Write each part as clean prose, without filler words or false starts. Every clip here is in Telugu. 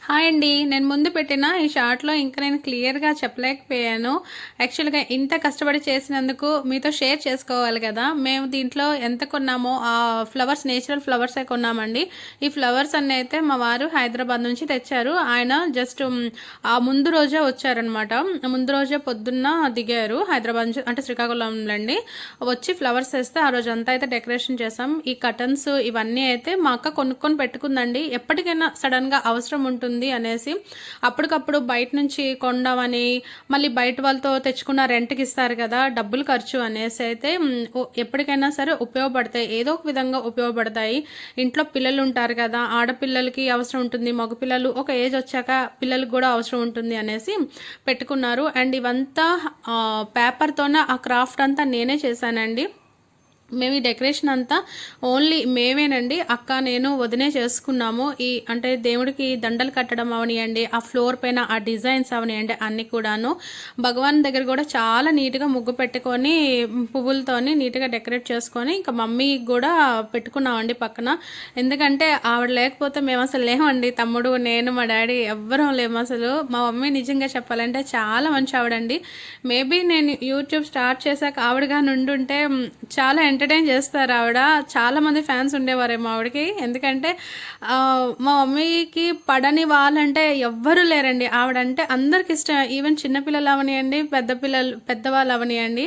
హాయ్ అండి. నేను ముందు పెట్టిన ఈ షార్ట్‌లో ఇంకా నేను క్లియర్‌గా చెప్పలేకపోయాను. యాక్చువల్‌గా ఇంత కష్టపడి చేసినందుకు మీతో షేర్ చేసుకోవాలి కదా! మేము దీంట్లో ఎంత కొన్నామో ఫ్లవర్స్ నేచురల్ ఫ్లవర్సే కొన్నామండి. ఈ ఫ్లవర్స్ అన్నీ అయితే మా వారు హైదరాబాద్ నుంచి తెచ్చారు. ఆయన జస్ట్ ఆ ముందు రోజే వచ్చారనమాట. ముందు రోజే పొద్దున్న దిగారు హైదరాబాద్ నుంచి, అంటే శ్రీకాకుళంలో అండి. వచ్చి ఫ్లవర్స్ తెస్తే ఆ రోజంతా అయితే డెకరేషన్ చేసాం. ఈ కర్టన్స్ ఇవన్నీ అయితే మా అక్క కొనుక్కొని పెట్టుకుందండి. ఎప్పటికైనా సడన్‌గా అవసరం ఉంటుంది అనేసి అప్పటికప్పుడు బయట నుంచి కొందామని, మళ్ళీ బయట వాళ్ళతో తెచ్చుకున్న రెంట్కి ఇస్తారు కదా, డబ్బులు ఖర్చు అనేసి అయితే ఎప్పటికైనా సరే ఉపయోగపడతాయి, ఏదో ఒక విధంగా ఉపయోగపడతాయి. ఇంట్లో పిల్లలు ఉంటారు కదా, ఆడపిల్లలకి అవసరం ఉంటుంది, మగపిల్లలు ఒక ఏజ్ వచ్చాక పిల్లలకు కూడా అవసరం ఉంటుంది అనేసి పెట్టుకున్నారు. అండ్ ఇవంతా పేపర్తోనే ఆ క్రాఫ్ట్ అంతా నేనే చేశానండి. మేము ఈ డెకరేషన్ అంతా ఓన్లీ మేమేనండి, అక్క నేను వదినే చేసుకున్నాము. అంటే దేవుడికి దండలు కట్టడం అవనియండి, ఆ ఫ్లోర్ పైన ఆ డిజైన్స్ అవనియండి, అన్నీ కూడాను. భగవాన్ దగ్గర కూడా చాలా నీట్గా ముగ్గు పెట్టుకొని పువ్వులతోని నీట్గా డెకరేట్ చేసుకొని ఇంకా మమ్మీకి కూడా పెట్టుకున్నామండి పక్కన. ఎందుకంటే ఆవిడ లేకపోతే మేము అసలు లేమండి, తమ్ముడు నేను మా డాడీ ఎవ్వరం లేము అసలు. మా మమ్మీ నిజంగా చెప్పాలంటే చాలా మంచి ఆవిడండి. మేబీ నేను యూట్యూబ్ స్టార్ట్ చేశాక ఆవిడగా నుండుంటే చాలా ఎంటర్టైన్ చేస్తారు ఆవిడ. చాలామంది ఫ్యాన్స్ ఉండేవారేమో ఆవిడకి. ఎందుకంటే మా మమ్మీకి పడని వాళ్ళంటే ఎవ్వరూ లేరండి. ఆవిడంటే అందరికి ఇష్టం. ఈవెన్ చిన్నపిల్లలు అవనియండి, పెద్దవాళ్ళు అవనియండి.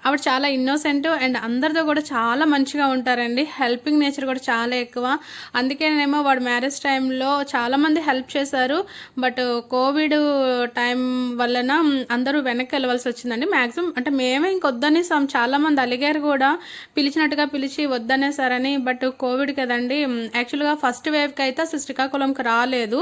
ఆవిడ చాలా ఇన్నోసెంట్ అండ్ అందరితో కూడా చాలా మంచిగా ఉంటారండి. హెల్పింగ్ నేచర్ కూడా చాలా ఎక్కువ. అందుకేనేమో వాడు మ్యారేజ్ టైంలో చాలామంది హెల్ప్ చేశారు. బట్ కోవిడ్ టైం వలన అందరూ వెనక్కి వెళ్ళవలసి వచ్చిందండి. మ్యాక్సిమం అంటే మేమే ఇంకొద్దనేసాం. చాలామంది అలిగారు కూడా, పిలిచినట్టుగా పిలిచి వద్దనేసారని. బట్ కోవిడ్ కదండి. యాక్చువల్గా ఫస్ట్ వేవ్కి అయితే అసలు శ్రీకాకుళంకి రాలేదు.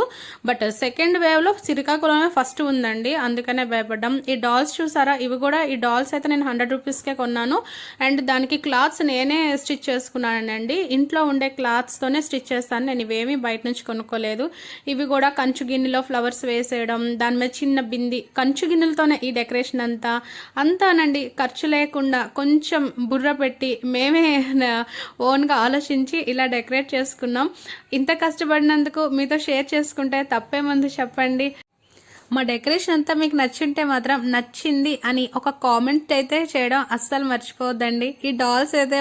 బట్ సెకండ్ వేవ్లో శ్రీకాకుళమే ఫస్ట్ ఉందండి, అందుకనే భయపడ్డాం. ఈ డాల్స్ చూసారా, ఇవి కూడా ఈ డాల్స్ అయితే నేను 100 రూపీస్కే కొన్నాను. అండ్ దానికి క్లాత్స్ నేనే స్టిచ్ చేసుకున్నానండి. ఇంట్లో ఉండే క్లాత్స్తోనే స్టిచ్ చేస్తాను, నేను ఇవేమీ బయట నుంచి కొనుక్కోలేదు. ఇవి కూడా కంచు గిన్నెలో ఫ్లవర్స్ వేసేయడం, దాని మీద చిన్న బింది, కంచు గిన్నెలతోనే ఈ డెకరేషన్ అంతానండి. ఖర్చు లేకుండా కొంచెం బుర్ర పెట్టి మేమే ఓన్గా ఆలోచించి ఇలా డెకరేట్ చేసుకున్నాం. ఇంత కష్టపడినందుకు మీతో షేర్ చేసుకుంటే తప్పేముంది చెప్పండి. మా డెకరేషన్ అంతా మీకు నచ్చుంటే మాత్రం నచ్చింది అని ఒక కామెంట్ అయితే చేయడం అస్సలు మర్చిపోవద్దండి. ఈ డాల్స్ అయితే